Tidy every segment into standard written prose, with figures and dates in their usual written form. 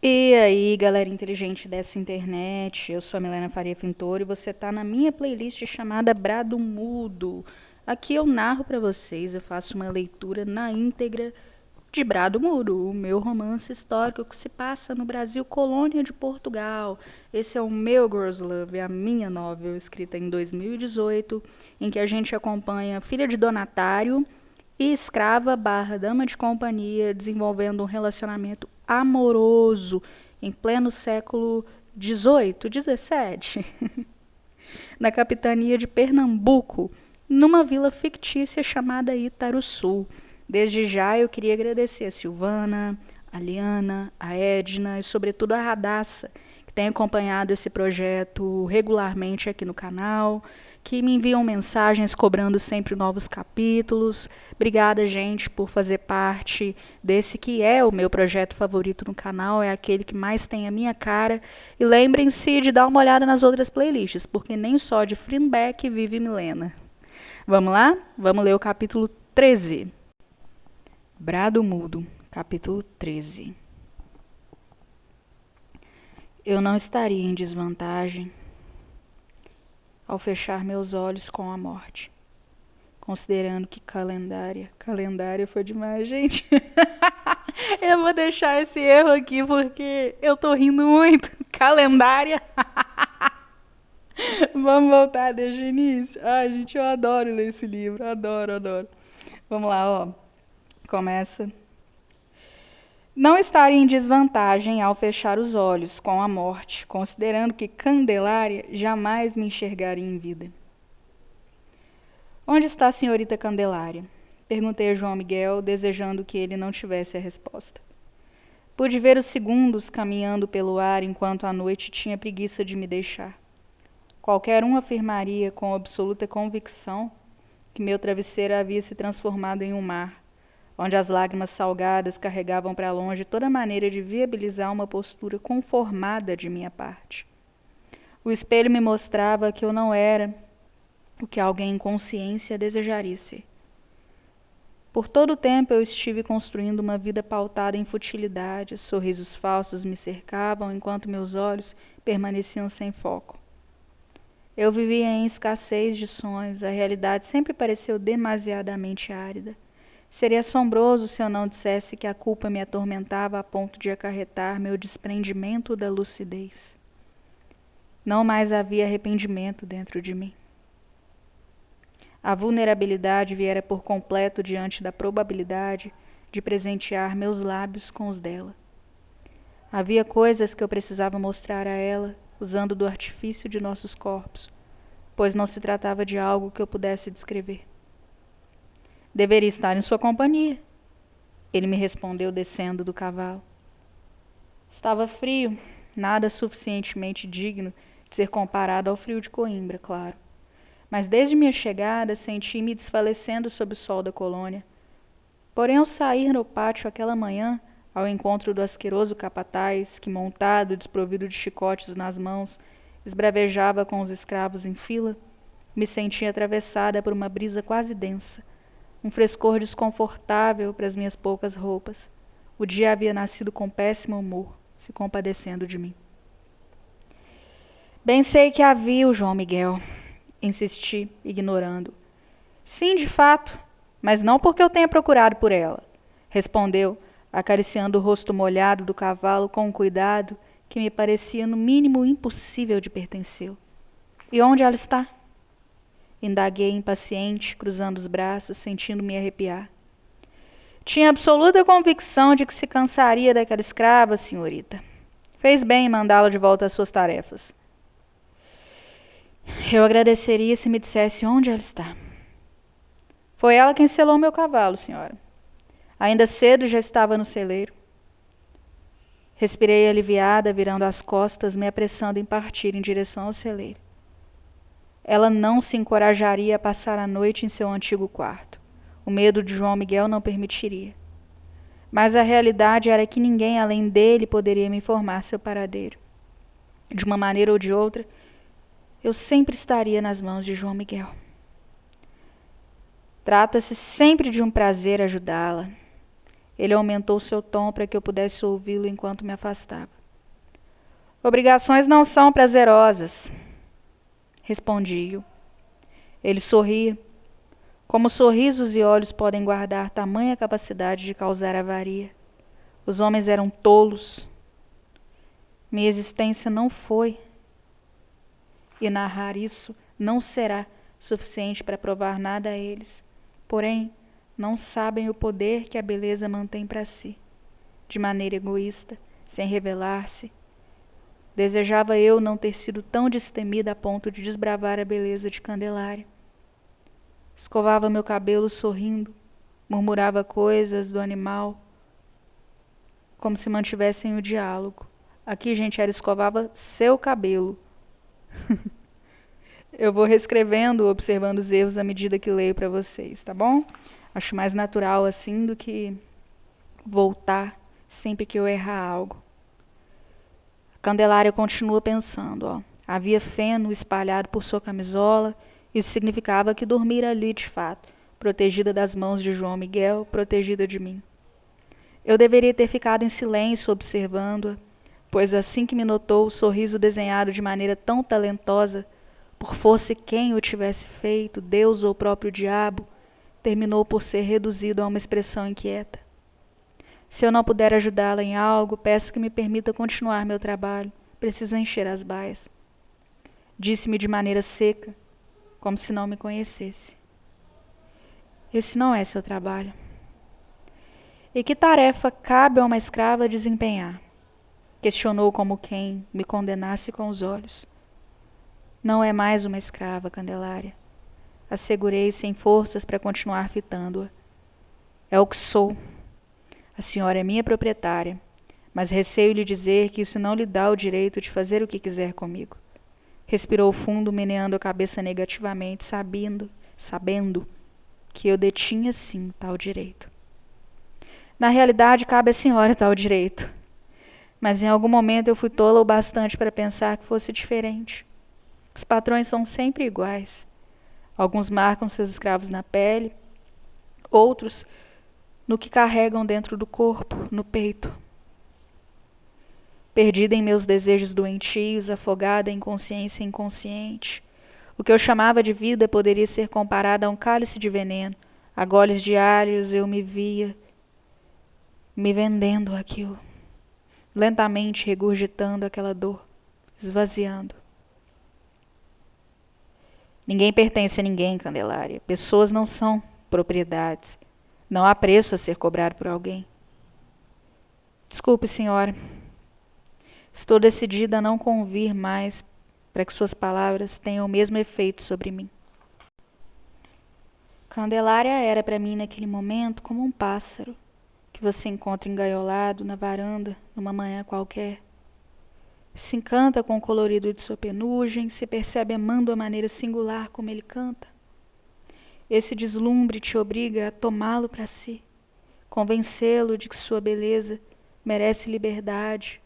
E aí, galera inteligente dessa internet, eu sou a Milena Faria Pintor e você tá na minha playlist chamada Brado Mudo. Aqui eu narro pra vocês, eu faço uma leitura na íntegra de Brado Mudo, o meu romance histórico que se passa no Brasil, colônia de Portugal. Esse é o meu Girls Love, a minha novel, escrita em 2018, em que a gente acompanha a filha de donatário e escrava barra dama de companhia desenvolvendo um relacionamento amoroso em pleno século XVIII, XVII, na capitania de Pernambuco, numa vila fictícia chamada Itaruçu. Desde já eu queria agradecer a Silvana, a Liana, a Edna e sobretudo a Radassa, que tem acompanhado esse projeto regularmente aqui no canal, que me enviam mensagens cobrando sempre novos capítulos. Obrigada, gente, por fazer parte desse que é o meu projeto favorito no canal, é aquele que mais tem a minha cara. E lembrem-se de dar uma olhada nas outras playlists, porque nem só de Fleabag vive Milena. Vamos lá? Vamos ler o capítulo 13. Brado Mudo, capítulo 13. Eu não estaria em desvantagem ao fechar meus olhos com a morte, considerando que calendária foi demais, gente. Eu vou deixar esse erro aqui porque eu tô rindo muito. Calendária. Vamos voltar desde o início. Ai, gente, eu adoro ler esse livro. Adoro, adoro. Vamos lá, ó. Começa. Não estaria em desvantagem ao fechar os olhos com a morte, considerando que Candelária jamais me enxergaria em vida. Onde está a senhorita Candelária? Perguntei a João Miguel, desejando que ele não tivesse a resposta. Pude ver os segundos caminhando pelo ar enquanto a noite tinha preguiça de me deixar. Qualquer um afirmaria com absoluta convicção que meu travesseiro havia se transformado em um mar, onde as lágrimas salgadas carregavam para longe toda maneira de viabilizar uma postura conformada de minha parte. O espelho me mostrava que eu não era o que alguém em consciência desejaria ser. Por todo o tempo eu estive construindo uma vida pautada em futilidades, sorrisos falsos me cercavam enquanto meus olhos permaneciam sem foco. Eu vivia em escassez de sonhos, a realidade sempre pareceu demasiadamente árida. Seria assombroso se eu não dissesse que a culpa me atormentava a ponto de acarretar meu desprendimento da lucidez. Não mais havia arrependimento dentro de mim. A vulnerabilidade viera por completo diante da probabilidade de presentear meus lábios com os dela. Havia coisas que eu precisava mostrar a ela, usando do artifício de nossos corpos, pois não se tratava de algo que eu pudesse descrever. Deveria estar em sua companhia, ele me respondeu descendo do cavalo. Estava frio, nada suficientemente digno de ser comparado ao frio de Coimbra, claro. Mas desde minha chegada senti-me desfalecendo sob o sol da colônia. Porém, ao sair no pátio aquela manhã, ao encontro do asqueroso capataz, que montado, desprovido de chicotes nas mãos, esbravejava com os escravos em fila, me senti atravessada por uma brisa quase densa, um frescor desconfortável para as minhas poucas roupas. O dia havia nascido com péssimo humor, se compadecendo de mim. Bem sei que havia o João Miguel, insisti, ignorando. Sim, de fato, mas não porque eu tenha procurado por ela, respondeu, acariciando o rosto molhado do cavalo com um cuidado que me parecia no mínimo impossível de pertencê-lo. E onde ela está? Indaguei impaciente, cruzando os braços, sentindo-me arrepiar. Tinha absoluta convicção de que se cansaria daquela escrava, senhorita. Fez bem em mandá-la de volta às suas tarefas. Eu agradeceria se me dissesse onde ela está. Foi ela quem selou meu cavalo, senhora. Ainda cedo já estava no celeiro. Respirei aliviada, virando as costas, me apressando em partir em direção ao celeiro. Ela não se encorajaria a passar a noite em seu antigo quarto. O medo de João Miguel não permitiria. Mas a realidade era que ninguém além dele poderia me informar seu paradeiro. De uma maneira ou de outra, eu sempre estaria nas mãos de João Miguel. Trata-se sempre de um prazer ajudá-la. Ele aumentou seu tom para que eu pudesse ouvi-lo enquanto me afastava. Obrigações não são prazerosas, respondi-o. Ele sorria. Como sorrisos e olhos podem guardar tamanha capacidade de causar avaria? Os homens eram tolos. Minha existência não foi, e narrar isso não será suficiente para provar nada a eles. Porém, não sabem o poder que a beleza mantém para si. De maneira egoísta, sem revelar-se, desejava eu não ter sido tão destemida a ponto de desbravar a beleza de Candelária. Escovava meu cabelo sorrindo, murmurava coisas do animal, como se mantivessem o diálogo. Aqui, gente, ela escovava seu cabelo. Eu vou reescrevendo, observando os erros à medida que leio para vocês, tá bom? Acho mais natural assim do que voltar sempre que eu errar algo. A Candelária continua pensando, ó. Havia feno espalhado por sua camisola. Isso significava que dormira ali de fato, protegida das mãos de João Miguel, protegida de mim. Eu deveria ter ficado em silêncio observando-a, pois assim que me notou o sorriso desenhado de maneira tão talentosa, por fosse quem o tivesse feito, Deus ou o próprio diabo, terminou por ser reduzido a uma expressão inquieta. Se eu não puder ajudá-la em algo, peço que me permita continuar meu trabalho. Preciso encher as baias. Disse-me de maneira seca, como se não me conhecesse. Esse não é seu trabalho. E que tarefa cabe a uma escrava desempenhar? Questionou como quem me condenasse com os olhos. Não é mais uma escrava, Candelária. Assegurei sem forças para continuar fitando-a. É o que sou. A senhora é minha proprietária, mas receio lhe dizer que isso não lhe dá o direito de fazer o que quiser comigo. Respirou fundo, meneando a cabeça negativamente, sabendo que eu detinha sim tal direito. Na realidade, cabe à senhora tal direito. Mas em algum momento eu fui tola o bastante para pensar que fosse diferente. Os patrões são sempre iguais. Alguns marcam seus escravos na pele, outros no que carregam dentro do corpo, no peito. Perdida em meus desejos doentios, afogada em consciência inconsciente, o que eu chamava de vida poderia ser comparado a um cálice de veneno. A goles diários eu me via me vendendo aquilo, lentamente regurgitando aquela dor, esvaziando. Ninguém pertence a ninguém, Candelária. Pessoas não são propriedades. Não há preço a ser cobrado por alguém. Desculpe, senhora. Estou decidida a não convir mais para que suas palavras tenham o mesmo efeito sobre mim. Candelária era para mim naquele momento como um pássaro que você encontra engaiolado na varanda numa manhã qualquer. Se encanta com o colorido de sua penugem, se percebe amando a maneira singular como ele canta. Esse deslumbre te obriga a tomá-lo para si, convencê-lo de que sua beleza merece liberdade,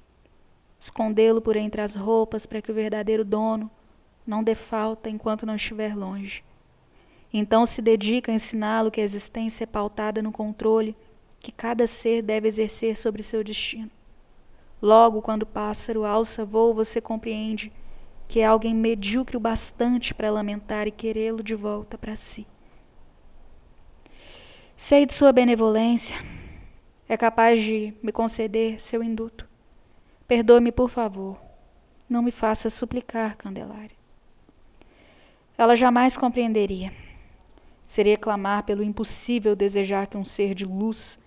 escondê-lo por entre as roupas para que o verdadeiro dono não dê falta enquanto não estiver longe. Então se dedica a ensiná-lo que a existência é pautada no controle que cada ser deve exercer sobre seu destino. Logo, quando o pássaro alça voo, você compreende que é alguém medíocre o bastante para lamentar e querê-lo de volta para si. Sei de sua benevolência. É capaz de me conceder seu induto. Perdoe-me, por favor. Não me faça suplicar, Candelária. Ela jamais compreenderia. Seria clamar pelo impossível desejar que um ser de luz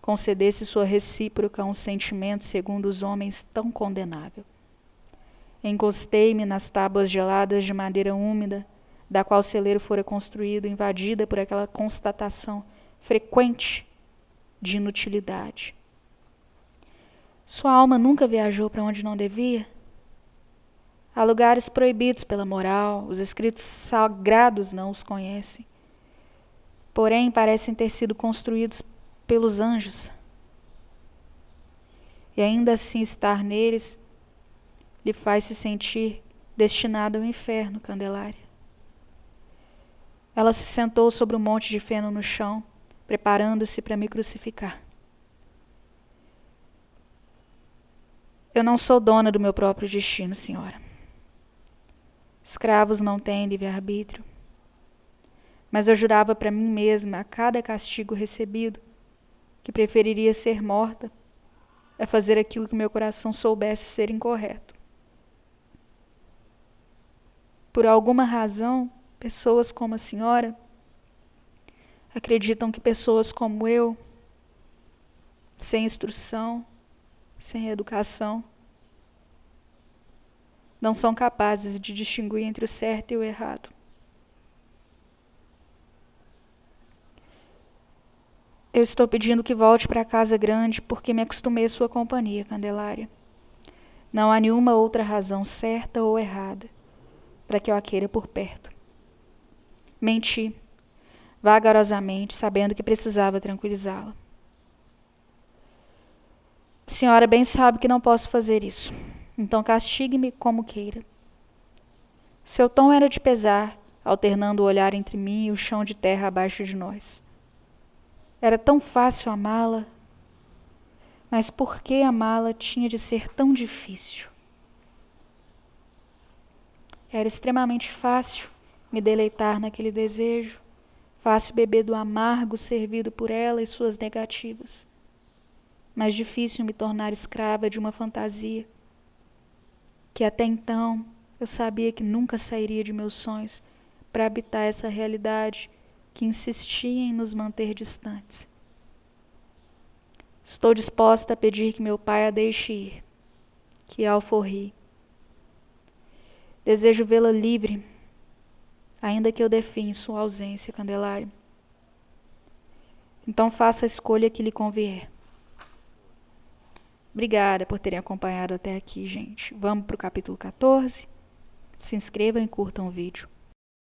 concedesse sua recíproca a um sentimento, segundo os homens, tão condenável. Encostei-me nas tábuas geladas de madeira úmida, da qual o celeiro fora construído, invadida por aquela constatação frequente de inutilidade. Sua alma nunca viajou para onde não devia? Há lugares proibidos pela moral, os escritos sagrados não os conhecem. Porém, parecem ter sido construídos pelos anjos. E ainda assim estar neles lhe faz se sentir destinado ao inferno, Candelária. Ela se sentou sobre um monte de feno no chão, preparando-se para me crucificar. Eu não sou dona do meu próprio destino, senhora. Escravos não têm livre-arbítrio. Mas eu jurava para mim mesma, a cada castigo recebido, que preferiria ser morta a fazer aquilo que meu coração soubesse ser incorreto. Por alguma razão, pessoas como a senhora acreditam que pessoas como eu, sem instrução, sem educação, não são capazes de distinguir entre o certo e o errado. Eu estou pedindo que volte para a casa grande porque me acostumei à sua companhia, Candelária. Não há nenhuma outra razão certa ou errada para que eu a queira por perto. Menti, vagarosamente, sabendo que precisava tranquilizá-la. A senhora bem sabe que não posso fazer isso, então castigue-me como queira. Seu tom era de pesar, alternando o olhar entre mim e o chão de terra abaixo de nós. Era tão fácil amá-la, mas por que amá-la tinha de ser tão difícil? Era extremamente fácil me deleitar naquele desejo, fácil beber do amargo servido por ela e suas negativas, mas difícil me tornar escrava de uma fantasia que até então eu sabia que nunca sairia de meus sonhos para habitar essa realidade que insistia em nos manter distantes. Estou disposta a pedir que meu pai a deixe ir, que a alforrie. Desejo vê-la livre, ainda que eu defie em sua ausência, Candelário. Então faça a escolha que lhe convier. Obrigada por terem acompanhado até aqui, gente. Vamos para o capítulo 14. Se inscrevam e curtam o vídeo.